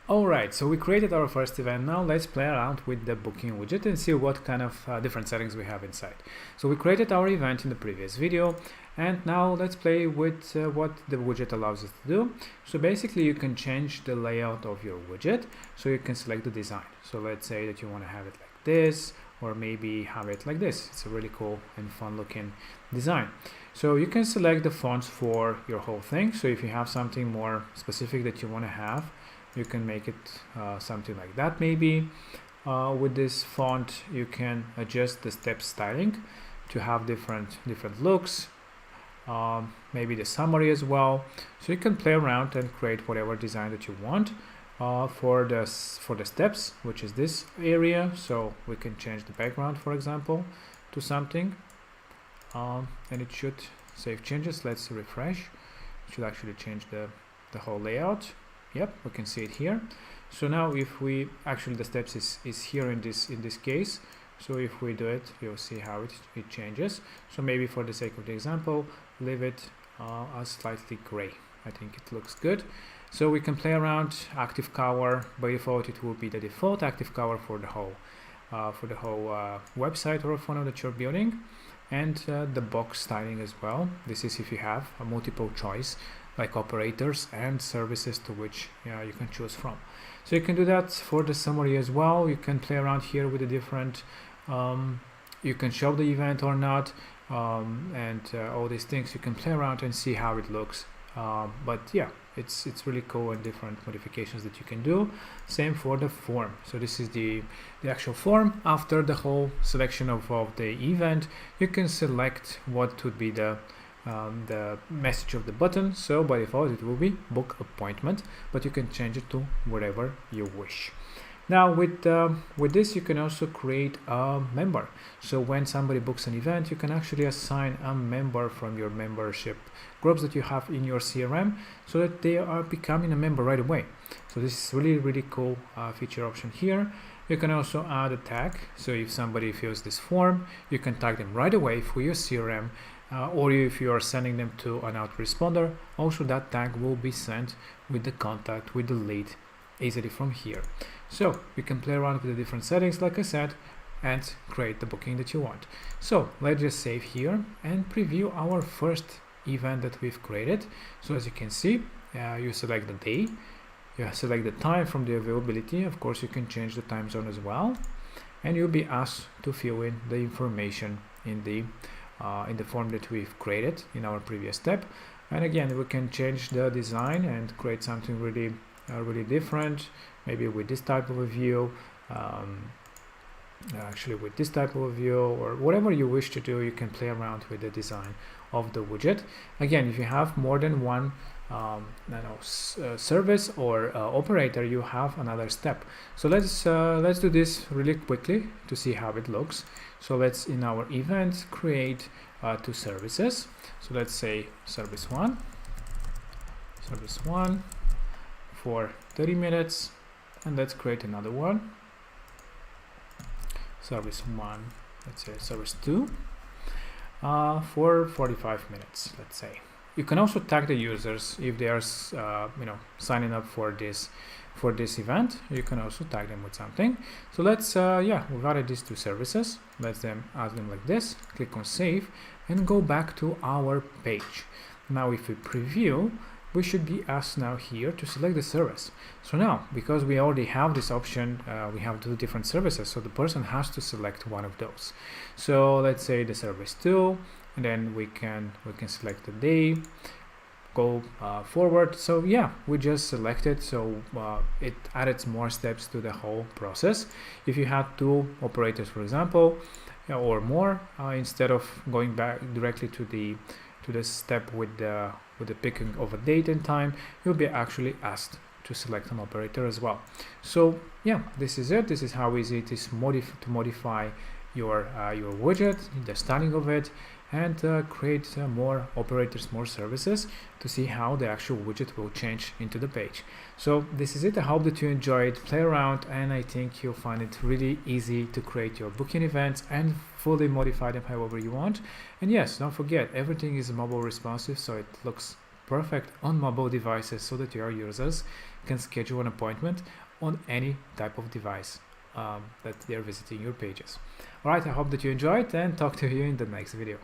Alright, so we created our first event. Now let's play around with the booking widget and see what kind of different settings we have inside. So we created our event in the previous video, and now let's play with what the widget allows us to do. So basically you can change the layout of your widget, so you can select the design. So let's say that you want to have it like this, or maybe have it like this. It's a really cool and fun looking design. So you can select the fonts for your whole thing. So if you have something more specific that you want to have, you can make it something like that. Maybe with this font you can adjust the step styling to have different looks, maybe the summary as well. So you can play around and create whatever design that you want for the steps, which is this area. So we can change the background, for example, to something, and it should save changes. Let's refresh. It should actually change the whole layout. Yep, we can see it here. So now if we actually, the steps is here in this case. So if we do it, you'll see how it changes. So maybe for the sake of the example, leave it as slightly gray. I think it looks good. So we can play around. Active cover, by default it will be the default active cover for the whole website or funnel that you're building, and the box styling as well. This is if you have a multiple choice like operators and services to which you can choose from. So you can do that for the summary as well. You can play around here with the different, you can show the event or not, and all these things you can play around and see how it looks. But yeah, it's really cool, and different modifications that you can do. Same for the form. So this is the actual form. After the whole selection of the event, you can select what would be the message of the button. So by default it will be book appointment, but you can change it to whatever you wish. Now with this you can also create a member. So when somebody books an event, you can actually assign a member from your membership groups that you have in your CRM, so that they are becoming a member right away. So this is really cool feature option here. You can also add a tag. So if somebody fills this form, you can tag them right away for your CRM. Or if you are sending them to an autoresponder, also that tag will be sent with the contact, with the lead, easily from here. So you can play around with the different settings, like I said, and create the booking that you want. So let's just save here and preview our first event that we've created. So as you can see, you select the day, you select the time from the availability. Of course, you can change the time zone as well, and you'll be asked to fill in the information in the form that we've created in our previous step. And again, we can change the design and create something really different, maybe with this type of a view, actually with this type of a view, or whatever you wish to do. You can play around with the design of the widget. Again, if you have more than one service or operator, you have another step. So let's do this really quickly to see how it looks. So let's, in our event, create two services. So let's say service one for 30 minutes, and let's create another one, service one, let's say service two, for 45 minutes, let's say. You can also tag the users if they are signing up for this event. You can also tag them with something. So let's we've added these two services. Let's add them like this. Click on save and go back to our page. Now if we preview, we should be asked now here to select the service. So now, because we already have this option, we have two different services, so the person has to select one of those. So let's say the service 2, and then we can select the day, go forward. So yeah, we just selected, so it added more steps to the whole process. If you had two operators, for example, or more, instead of going back directly to the step with the picking of a date and time, you'll be actually asked to select an operator as well. So yeah, this is it. This is how easy it is to modify your widget, the styling of it, and create more operators, more services, to see how the actual widget will change into the page. So this is it. I hope that you enjoyed, play around, and I think you'll find it really easy to create your booking events and fully modify them however you want. And yes, don't forget, everything is mobile responsive, so it looks perfect on mobile devices so that your users can schedule an appointment on any type of device that they're visiting your pages. Alright, I hope that you enjoyed, and talk to you in the next video.